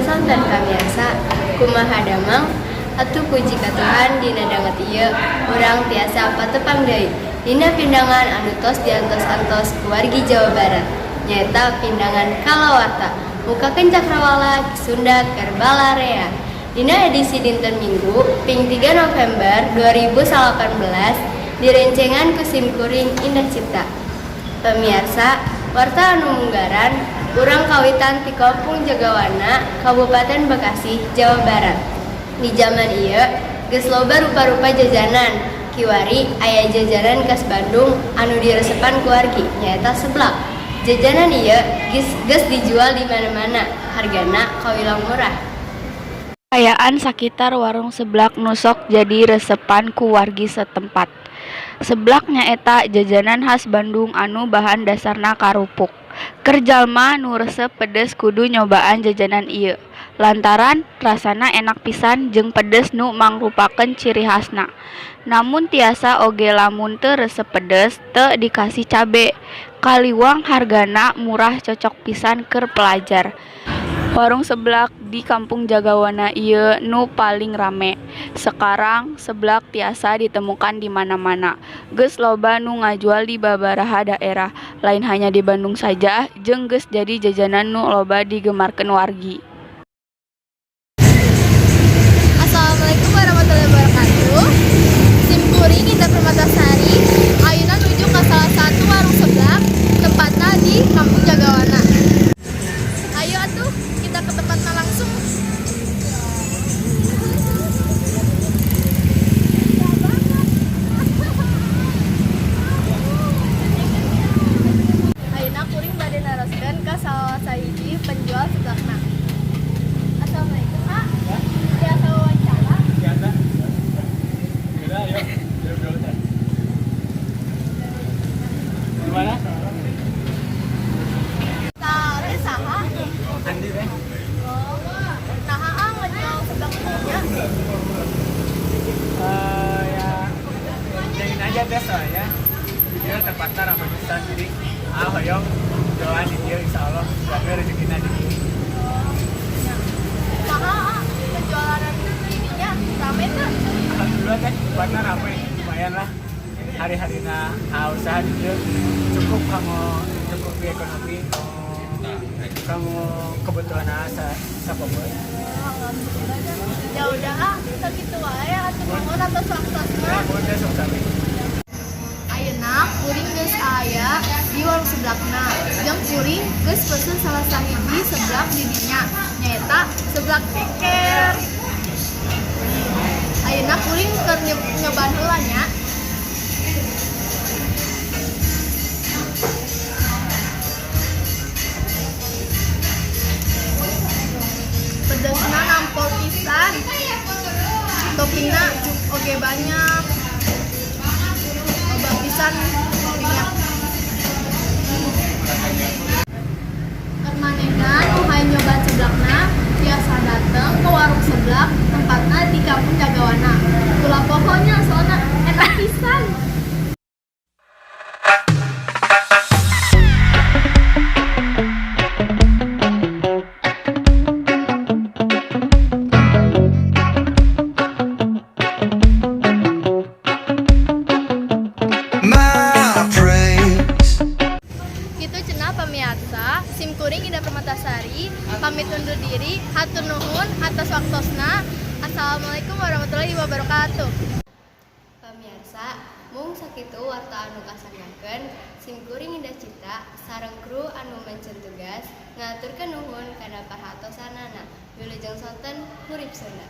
sonten kamiarsa kumaha damang atuh puji ka Tuhan dina danget ieu urang tiasa patepang deui dina pindangan anu tos diantos-antos ku wargi Jawa Barat nyaeta pindangan kalawarta mukakeun cakrawala Sunda Kerbala Rea. Dina edisi dinten Minggu ping 3 November 2018 direncengan ku Simkuring Indah Cipta. Pemirsa, warta anu munggaran urang kawitan ti Kampung Jagawana, Kabupaten Bekasi, Jawa Barat. Di zaman ieu geus loba rupa-rupa jajanan. Kiwari aya jajanan khas Bandung anu diresepan ku wargi nyaeta seblak. Jajanan ieu geus dijual di mana-mana, hargana kawilang murah. Kayaan sakitar warung seblak nusok jadi resepan ku wargi setempat. Seblak nyaeta jajanan khas Bandung anu bahan dasarna karupuk. Keur jalma nu resep pedes kudu nyobaan jajanan ieu. Lantaran rasana enak pisan jeung pedes nu mangrupakeun ciri khasna. Namun tiasa oge lamun teu resep pedes teu dikasih cabe. Kaliwang hargana murah cocok pisan keur pelajar. Warung seblak di Kampung Jagawana ieu nu paling rame. Sekarang seblak tiasa ditemukan di mana-mana. Geus loba nu ngajual di babaraha daerah, lain hanya di Bandung saja, jeung geus jadi jajanan nu loba digemarkeun wargi. Assalamualaikum warahmatullahi wabarakatuh. Simkuring Indah Permatasari ayeuna nuju ka salah satu warung seblak tempatna di Kampung Jagawana. Ayo atuh kita ke tempatnya langsung. Ayeuna kuring bade naroskeun ka salah sahiji penjual seblakna. Assalamualaikum, Pak. Biasa wawancara. Biasa. Udah, ayo. Duduk dulu. Gimana? Tare saha? Andi deh. Nah, ngejual seblak punya. Ya, jangan aja deh soalnya. Dia tempatnya ramai pisan jadi hoyong doan di dia insya Allah jaga rezekinya di dia. Saha penjualan ininya rame tuh. Alhamdulillah kan tempatnya ramai lumayan lah. Hari-harina usaha di dia cukup kamu cukupi ekonomi kamu kebutuhan sapapun. Ya udah kita gitu wae atuh bangun atau suasana. Ya udah sukses. Ayeuna kuring geus aya di warung seblakna. Jeung kuring geus peuseun salah sahiji seblak di dinya nyaeta seblak keker. Ayeuna kuring keur nyobaan heula nya. Pedasna nampol pisan. Toppingna oge banyak. Loba pisan toppingnya. Permanenna nu hayang nyobaan seblakna biasa dateng ke warung seblak tempatna di Kampung Jagawana. Ulah pokoknya soalna enak pisan. Gitu cenah pemirsa, Simkuring Indah Permatasari pamit undur diri, hatur nuhun atas waktosna. Assalamualaikum warahmatullahi wabarakatuh. Pemirsa, mung sakitu warta anu kasanyakeun Simkuring Indah Cipta sareng kru anu mencen tugas ngaturkeun nuhun kana paratosanana. Wilujeng sonten Hurip Sunda.